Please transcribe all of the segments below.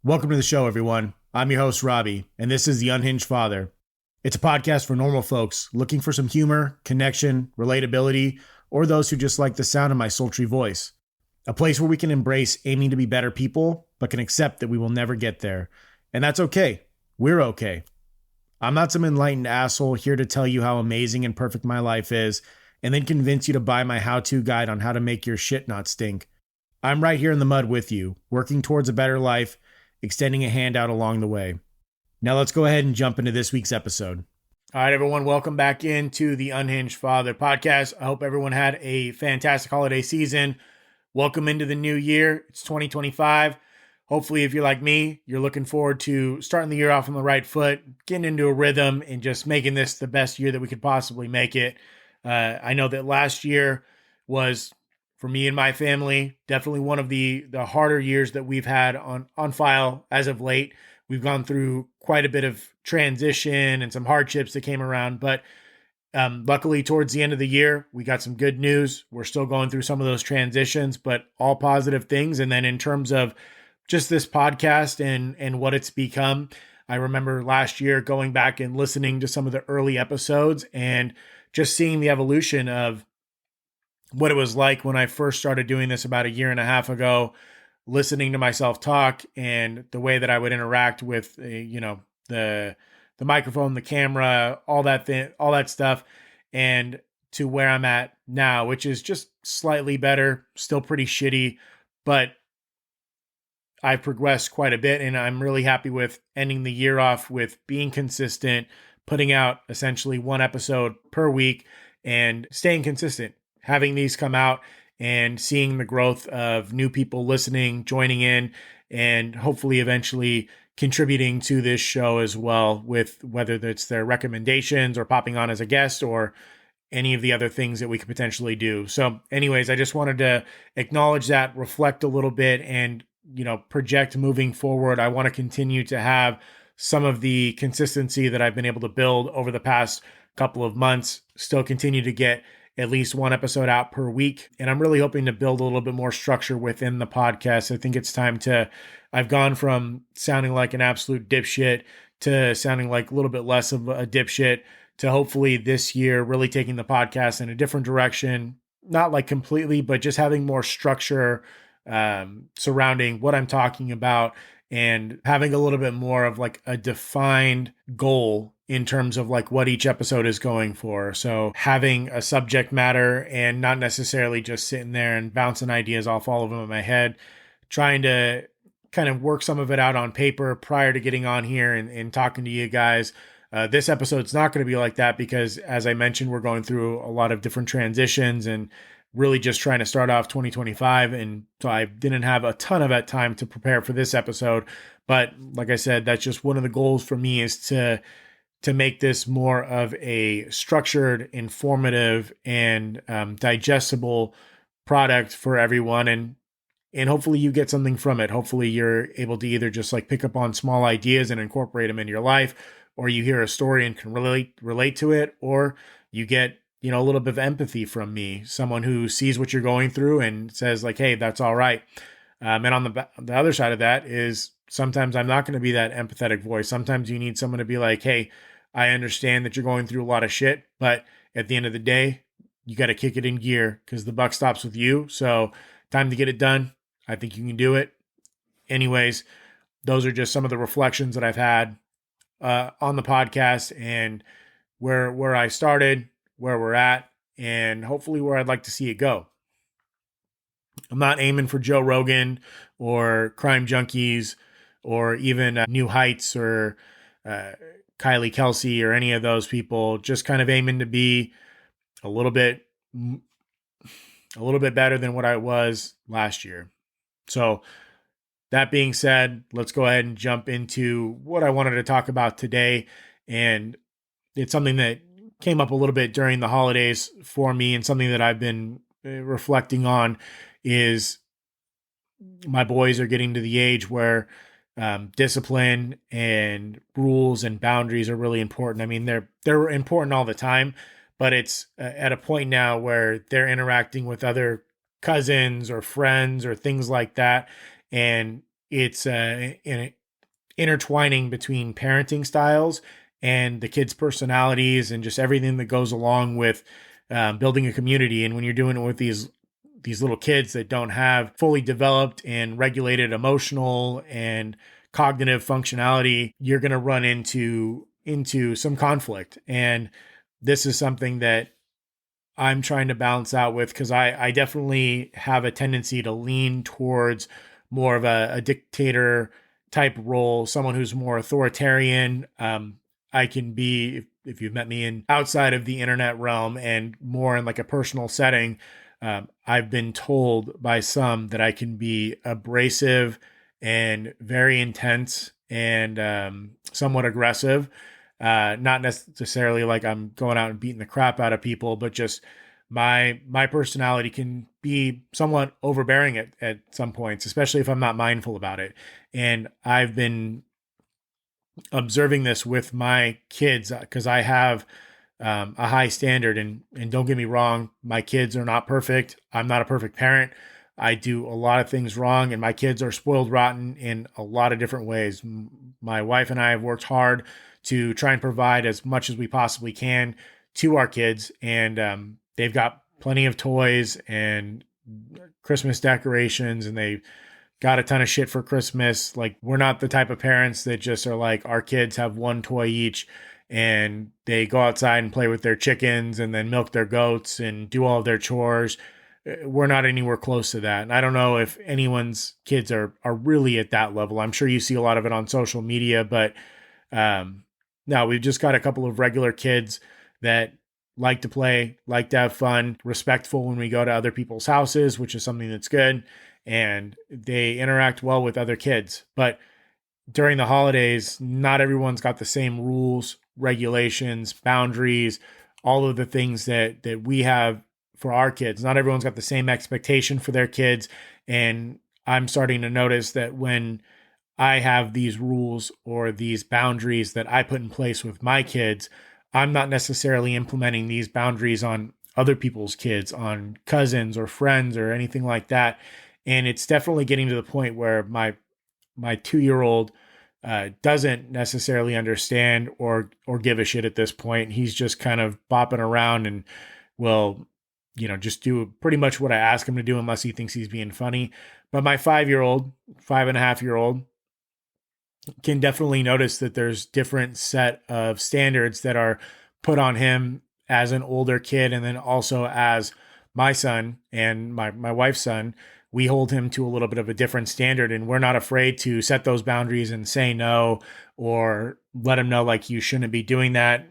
Welcome to the show, everyone. I'm your host, Robbie, and this is The Unhinged Father. It's a podcast for normal folks looking for some humor, connection, relatability, or those who just like the sound of my sultry voice. A place where we can embrace aiming to be better people, but can accept that we will never get there. And that's okay. We're okay. I'm not some enlightened asshole here to tell you how amazing and perfect my life is, and then convince you to buy my how-to guide on how to make your shit not stink. I'm right here in the mud with you, working towards a better life, extending a hand out along the way. Now let's go ahead and jump into this week's episode. All right, everyone, welcome back into the Unhinged Father podcast. I hope everyone had a fantastic holiday season. Welcome into the new year. It's 2025. Hopefully, if you're like me, you're looking forward to starting the year off on the right foot, getting into a rhythm, and just making this the best year that we could possibly make it. I know that last year was, for me and my family, definitely one of the harder years that we've had on file as of late. We've gone through quite a bit of transition and some hardships that came around, but luckily towards the end of the year, we got some good news. We're still going through some of those transitions, but all positive things. And then in terms of just this podcast and what it's become, I remember last year going back and listening to some of the early episodes and just seeing the evolution of what it was like when I first started doing this about a year and a half ago, listening to myself talk and the way that I would interact with, the microphone, the camera, all that stuff, and to where I'm at now, which is just slightly better, still pretty shitty, but I've progressed quite a bit, and I'm really happy with ending the year off with being consistent, putting out essentially one episode per week, and staying consistent. Having these come out and seeing the growth of new people listening, joining in, and hopefully eventually contributing to this show as well, with whether it's their recommendations or popping on as a guest or any of the other things that we could potentially do. So anyways, I just wanted to acknowledge that, reflect a little bit, and project moving forward. I want to continue to have some of the consistency that I've been able to build over the past couple of months, still continue to get at least one episode out per week. And I'm really hoping to build a little bit more structure within the podcast. I think it's time I've gone from sounding like an absolute dipshit to sounding like a little bit less of a dipshit to hopefully this year really taking the podcast in a different direction, not like completely, but just having more structure surrounding what I'm talking about and having a little bit more of like a defined goal in terms of like what each episode is going for. So having a subject matter and not necessarily just sitting there and bouncing ideas off all of them in my head, trying to kind of work some of it out on paper prior to getting on here and talking to you guys. This episode's not going to be like that because, as I mentioned, we're going through a lot of different transitions and really just trying to start off 2025. And so I didn't have a ton of that time to prepare for this episode. But like I said, that's just one of the goals for me, is to make this more of a structured, informative, and digestible product for everyone. And hopefully you get something from it. Hopefully you're able to either just like pick up on small ideas and incorporate them in your life, or you hear a story and can relate to it, or you get a little bit of empathy from me, someone who sees what you're going through and says like, hey, that's all right. And on the other side of that is sometimes I'm not going to be that empathetic voice. Sometimes you need someone to be like, hey, I understand that you're going through a lot of shit, but at the end of the day, you got to kick it in gear because the buck stops with you. So time to get it done. I think you can do it. Anyways, those are just some of the reflections that I've had on the podcast and where I started, where we're at, and hopefully where I'd like to see it go. I'm not aiming for Joe Rogan or Crime Junkies or even New Heights or Kylie Kelsey or any of those people. Just kind of aiming to be a little bit better than what I was last year. So that being said, let's go ahead and jump into what I wanted to talk about today. And it's something that came up a little bit during the holidays for me, and something that I've been reflecting on is my boys are getting to the age where discipline and rules and boundaries are really important. I mean, they're important all the time, but it's at a point now where they're interacting with other cousins or friends or things like that. And it's intertwining between parenting styles and the kids' personalities and just everything that goes along with building a community. And when you're doing it with these little kids that don't have fully developed and regulated emotional and cognitive functionality, you're going to run into some conflict. And this is something that I'm trying to balance out with, because I definitely have a tendency to lean towards more of a dictator type role, someone who's more authoritarian. I can be, if you've met me in outside of the internet realm and more in like a personal setting, I've been told by some that I can be abrasive and very intense and somewhat aggressive. Not necessarily like I'm going out and beating the crap out of people, but just my personality can be somewhat overbearing at some points, especially if I'm not mindful about it. And I've been observing this with my kids because I have a high standard. And don't get me wrong, my kids are not perfect. I'm not a perfect parent. I do a lot of things wrong, and my kids are spoiled rotten in a lot of different ways. My wife and I have worked hard to try and provide as much as we possibly can to our kids, and they've got plenty of toys and Christmas decorations, and they got a ton of shit for Christmas. Like, we're not the type of parents that just are like, our kids have one toy each and they go outside and play with their chickens and then milk their goats and do all of their chores. We're not anywhere close to that. And I don't know if anyone's kids are really at that level. I'm sure you see a lot of it on social media, but no, we've just got a couple of regular kids that like to play, like to have fun, respectful when we go to other people's houses, which is something that's good. And they interact well with other kids. But during the holidays, not everyone's got the same rules, regulations, boundaries, all of the things that we have for our kids. Not everyone's got the same expectation for their kids. And I'm starting to notice that when I have these rules or these boundaries that I put in place with my kids, I'm not necessarily implementing these boundaries on other people's kids, on cousins or friends or anything like that. And it's definitely getting to the point where my 2-year-old doesn't necessarily understand or give a shit at this point. He's just kind of bopping around and will, just do pretty much what I ask him to do unless he thinks he's being funny. But my 5-year-old, 5.5-year-old can definitely notice that there's different set of standards that are put on him as an older kid. And then also as my son and my wife's son, we hold him to a little bit of a different standard, and we're not afraid to set those boundaries and say no, or let him know like, you shouldn't be doing that.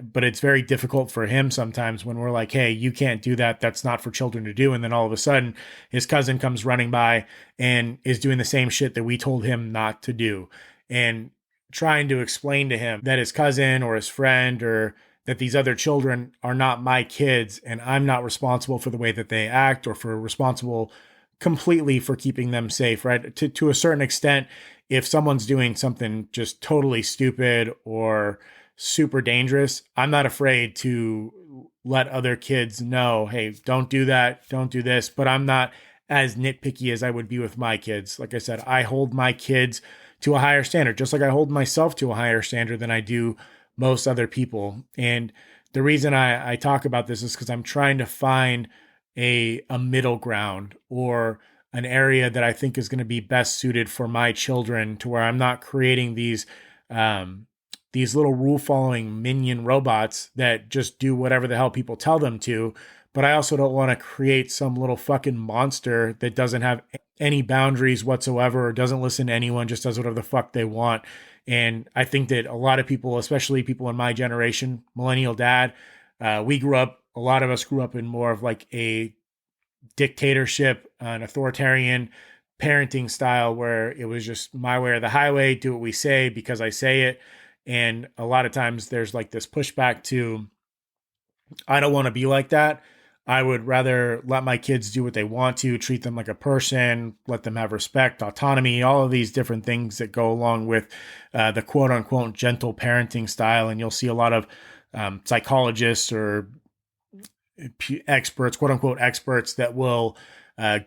But it's very difficult for him sometimes when we're like, hey, you can't do that. That's not for children to do. And then all of a sudden his cousin comes running by and is doing the same shit that we told him not to do. And trying to explain to him that his cousin or his friend or that these other children are not my kids, and I'm not responsible for the way that they act or for responsible completely for keeping them safe, right? To a certain extent, if someone's doing something just totally stupid or super dangerous, I'm not afraid to let other kids know, hey, don't do that, don't do this. But I'm not as nitpicky as I would be with my kids. Like I said, I hold my kids to a higher standard, just like I hold myself to a higher standard than I do most other people. And the reason I talk about this is because I'm trying to find a middle ground, or an area that I think is going to be best suited for my children, to where I'm not creating these little rule following minion robots that just do whatever the hell people tell them to. But I also don't want to create some little fucking monster that doesn't have any boundaries whatsoever or doesn't listen to anyone, just does whatever the fuck they want. And I think that a lot of people, especially people in my generation, millennial dad, a lot of us grew up in more of like a dictatorship, an authoritarian parenting style where it was just my way or the highway, do what we say because I say it. And a lot of times there's like this pushback to, I don't want to be like that. I would rather let my kids do what they want to, treat them like a person, let them have respect, autonomy, all of these different things that go along with the quote unquote gentle parenting style. And you'll see a lot of psychologists or experts, quote unquote experts, that will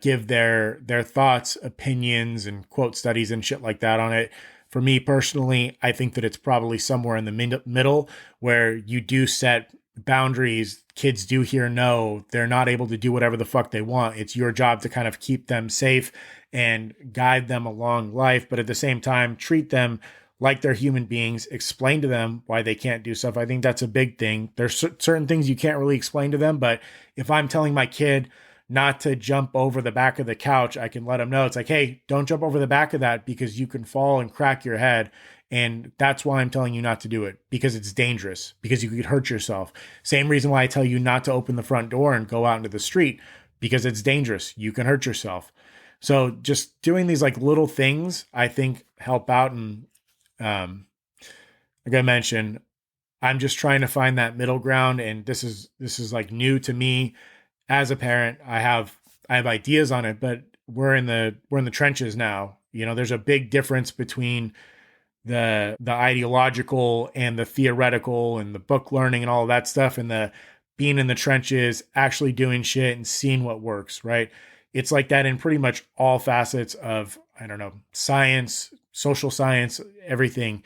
give their thoughts, opinions, and quote studies and shit like that on it. For me personally, I think that it's probably somewhere in the middle where you do set boundaries. Kids do hear no. They're not able to do whatever the fuck they want. It's your job to kind of keep them safe and guide them along life, but at the same time, treat them like they're human beings, explain to them why they can't do stuff. I think that's a big thing. There's certain things you can't really explain to them, but if I'm telling my kid not to jump over the back of the couch, I can let them know. It's like, hey, don't jump over the back of that because you can fall and crack your head. And that's why I'm telling you not to do it, because it's dangerous, because you could hurt yourself. Same reason why I tell you not to open the front door and go out into the street, because it's dangerous. You can hurt yourself. So just doing these like little things, I think help out. And like I mentioned, I'm just trying to find that middle ground. And this is like new to me as a parent. I have ideas on it, but we're in the trenches now. You know, there's a big difference between the ideological and the theoretical and the book learning and all of that stuff, and the being in the trenches, actually doing shit and seeing what works, right? It's like that in pretty much all facets of, I don't know, science, social science, everything.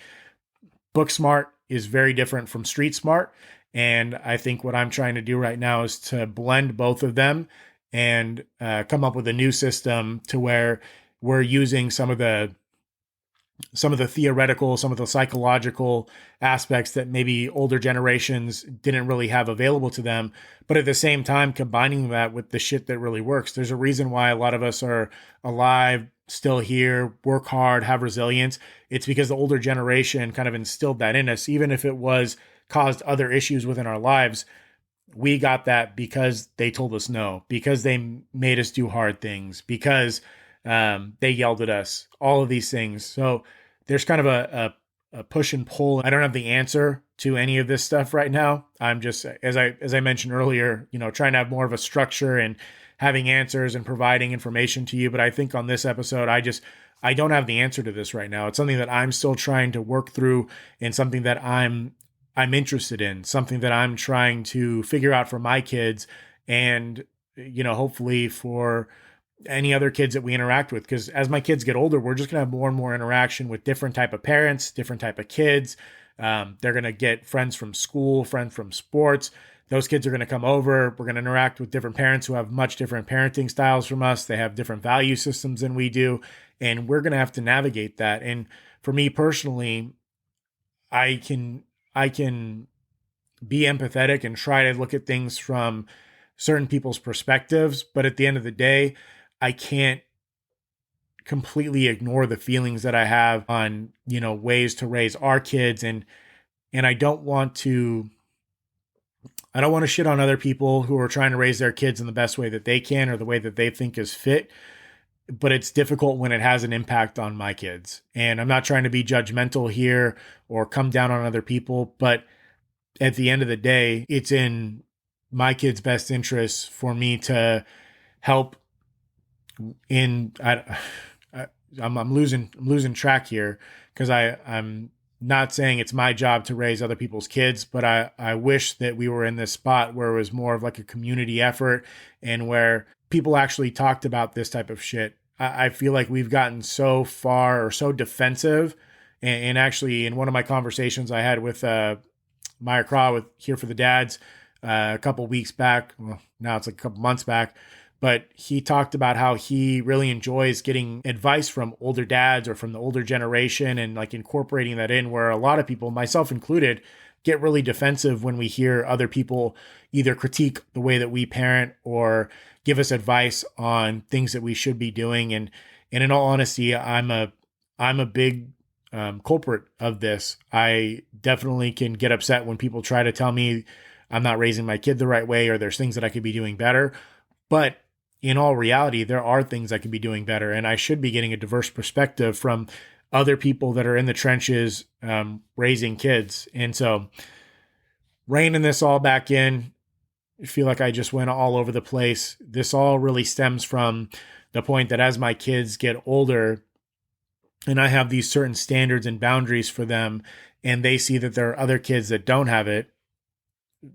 Book smart is very different from street smart. And I think what I'm trying to do right now is to blend both of them and come up with a new system to where we're using some of the theoretical, some of the psychological aspects that maybe older generations didn't really have available to them. But at the same time, combining that with the shit that really works. There's a reason why a lot of us are alive, still here, work hard, have resilience. It's because the older generation kind of instilled that in us, even if it was caused other issues within our lives. We got that because they told us no, because they made us do hard things, because they yelled at us, all of these things. So there's kind of a push and pull. I don't have the answer to any of this stuff right now. I'm just, as I mentioned earlier, you know, trying to have more of a structure and having answers and providing information to you. But I think on this episode, I don't have the answer to this right now. It's something that I'm still trying to work through, and something that I'm interested in, something that I'm trying to figure out for my kids, and, you know, hopefully for any other kids that we interact with. Because as my kids get older, we're just going to have more and more interaction with different type of parents, different type of kids. They're going to get friends from school, friends from sports. Those kids are going to come over. We're going to interact with different parents who have much different parenting styles from us. They have different value systems than we do. And we're going to have to navigate that. And for me personally, I can be empathetic and try to look at things from certain people's perspectives. But at the end of the day, I can't completely ignore the feelings that I have on, you know, ways to raise our kids. And I don't want to shit on other people who are trying to raise their kids in the best way that they can, or the way that they think is fit. But it's difficult when it has an impact on my kids. And I'm not trying to be judgmental here or come down on other people, but at the end of the day, it's in my kids' best interests for me to help. I'm losing track here, because I'm not saying it's my job to raise other people's kids, but I wish that we were in this spot where it was more of like a community effort, and where people actually talked about this type of shit. I feel like we've gotten so far, or so defensive. And actually, in one of my conversations I had with Meyer Craw with Here for the Dads a couple weeks back, well, now it's like a couple months back, but he talked about how he really enjoys getting advice from older dads or from the older generation, and like incorporating that in, where a lot of people, myself included, get really defensive when we hear other people either critique the way that we parent or give us advice on things that we should be doing. And in all honesty, I'm a big culprit of this. I definitely can get upset when people try to tell me I'm not raising my kid the right way, or there's things that I could be doing better. But in all reality, there are things I could be doing better, and I should be getting a diverse perspective from other people that are in the trenches raising kids. And so reining this all back in, I feel like I just went all over the place. This all really stems from the point that as my kids get older, and I have these certain standards and boundaries for them, and they see that there are other kids that don't have it.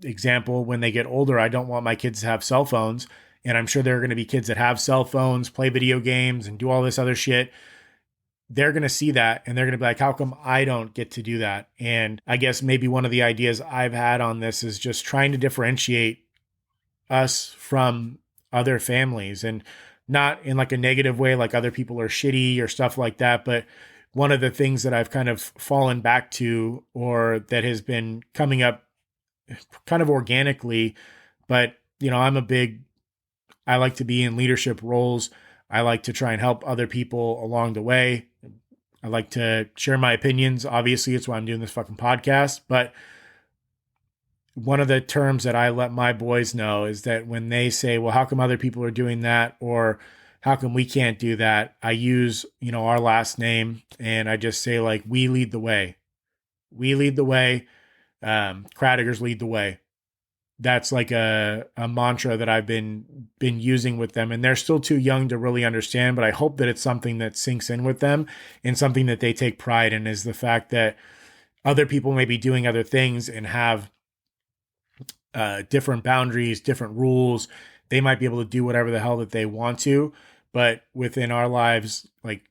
Example, when they get older, I don't want my kids to have cell phones. and I'm sure there are going to be kids that have cell phones, play video games, and do all this other shit. They're going to see that and they're going to be like, how come I don't get to do that? And I guess maybe one of the ideas I've had on this is just trying to differentiate us from other families, and not in like a negative way, like other people are shitty or stuff like that. But one of the things that I've kind of fallen back to, or that has been coming up kind of organically, but I like to be in leadership roles. I like to try and help other people along the way. I like to share my opinions. Obviously, it's why I'm doing this fucking podcast. But one of the terms that I let my boys know is that when they say, well, how come other people are doing that? Or how come we can't do that? I use, our last name, and I just say, like, we lead the way. We lead the way. Kradigers lead the way. That's like a mantra that I've been using with them, and they're still too young to really understand, but I hope that it's something that sinks in with them and something that they take pride in, is the fact that other people may be doing other things and have different boundaries, different rules. They might be able to do whatever the hell that they want to, but within our lives, like,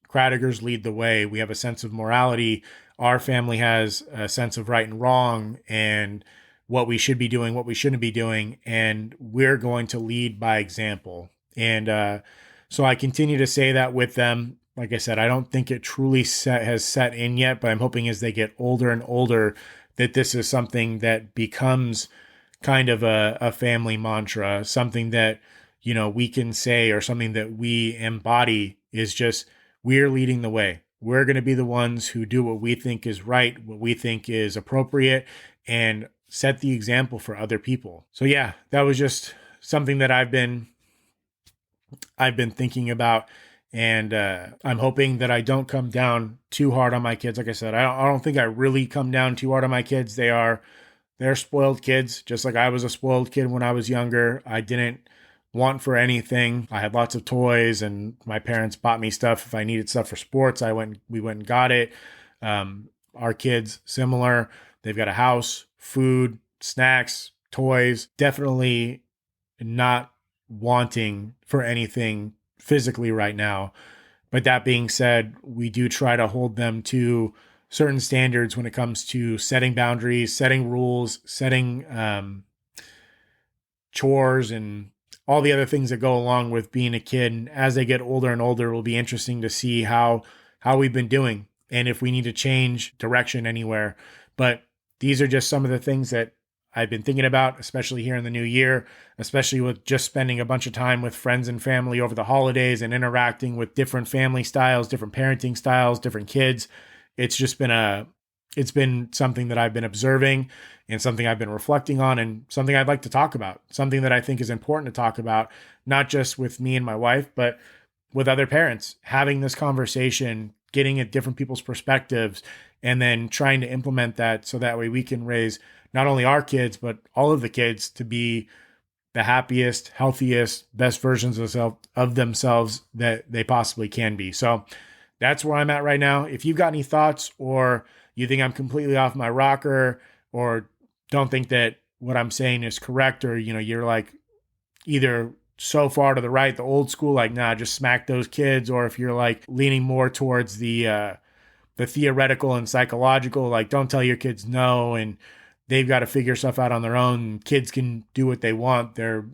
Kradigers lead the way. We have a sense of morality. Our family has a sense of right and wrong, and what we should be doing, what we shouldn't be doing, and we're going to lead by example. And so I continue to say that with them. Like I said, I don't think it truly has set in yet, but I'm hoping as they get older and older that this is something that becomes kind of a family mantra, something that, we can say, or something that we embody, is just, we're leading the way. We're going to be the ones who do what we think is right, what we think is appropriate, and set the example for other people. So yeah, that was just something that I've been thinking about, and I'm hoping that I don't come down too hard on my kids. Like I said, I don't think I really come down too hard on my kids. They're spoiled kids, just like I was a spoiled kid when I was younger. I didn't want for anything. I had lots of toys, and my parents bought me stuff. If I needed stuff for sports, we went and got it. Our kids, similar. They've got a house, food, snacks, toys. Definitely not wanting for anything physically right now. But that being said, we do try to hold them to certain standards when it comes to setting boundaries, setting rules, setting chores, and all the other things that go along with being a kid. And as they get older and older, it will be interesting to see how we've been doing and if we need to change direction anywhere. But these are just some of the things that I've been thinking about, especially here in the new year, especially with just spending a bunch of time with friends and family over the holidays and interacting with different family styles, different parenting styles, different kids. It's been something that I've been observing, and something I've been reflecting on, and something I'd like to talk about, something that I think is important to talk about, not just with me and my wife, but with other parents, having this conversation, getting at different people's perspectives, and then trying to implement that so that way we can raise not only our kids, but all of the kids to be the happiest, healthiest, best versions of themselves that they possibly can be. So that's where I'm at right now. If you've got any thoughts, or you think I'm completely off my rocker, or don't think that what I'm saying is correct, or, you're like either so far to the right, the old school, like, nah, just smack those kids, or if you're like leaning more towards the theoretical and psychological, like, don't tell your kids no, and they've got to figure stuff out on their own. Kids can do what they want. They're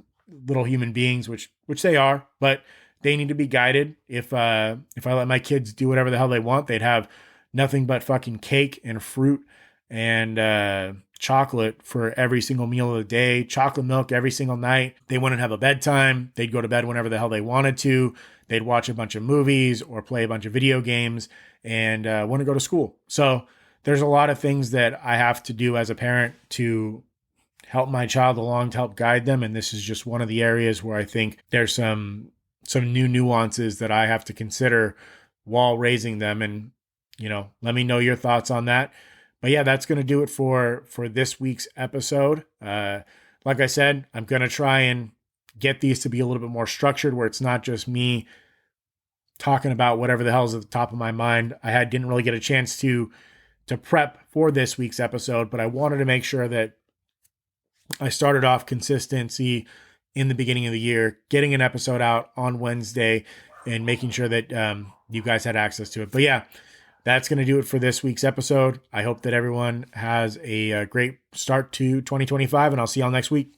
little human beings, which they are, but they need to be guided. If I let my kids do whatever the hell they want, they'd have nothing but fucking cake and fruit and chocolate for every single meal of the day, chocolate milk every single night. They wouldn't have a bedtime. They'd go to bed whenever the hell they wanted to. They'd watch a bunch of movies or play a bunch of video games, and want to go to school. So there's a lot of things that I have to do as a parent to help my child along, to help guide them. And this is just one of the areas where I think there's some new nuances that I have to consider while raising them. And, let me know your thoughts on that. But yeah, that's going to do it for this week's episode. Like I said, I'm going to try and get these to be a little bit more structured, where it's not just me talking about whatever the hell's at the top of my mind. Didn't really get a chance to prep for this week's episode, but I wanted to make sure that I started off consistency in the beginning of the year, getting an episode out on Wednesday and making sure that you guys had access to it. But yeah, that's going to do it for this week's episode. I hope that everyone has a great start to 2025, and I'll see y'all next week.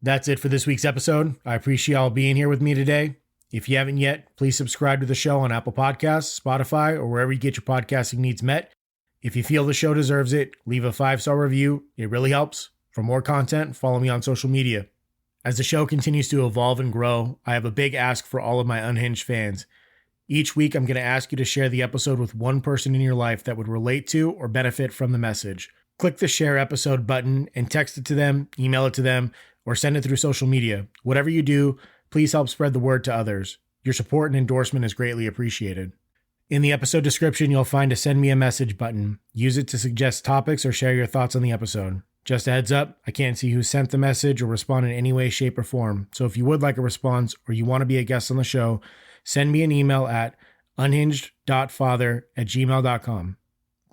That's it for this week's episode. I appreciate y'all being here with me today. If you haven't yet, please subscribe to the show on Apple Podcasts, Spotify, or wherever you get your podcasting needs met. If you feel the show deserves it, leave a 5-star review. It really helps. For more content, follow me on social media. As the show continues to evolve and grow, I have a big ask for all of my Unhinged fans. Each week, I'm going to ask you to share the episode with one person in your life that would relate to or benefit from the message. Click the share episode button and text it to them, email it to them, or send it through social media. Whatever you do, please help spread the word to others. Your support and endorsement is greatly appreciated. In the episode description, you'll find a send me a message button. Use it to suggest topics or share your thoughts on the episode. Just a heads up, I can't see who sent the message or respond in any way, shape, or form. So if you would like a response or you want to be a guest on the show, send me an email at unhinged.father@gmail.com.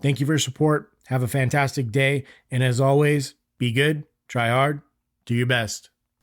Thank you for your support. Have a fantastic day. And as always, be good, try hard, do your best.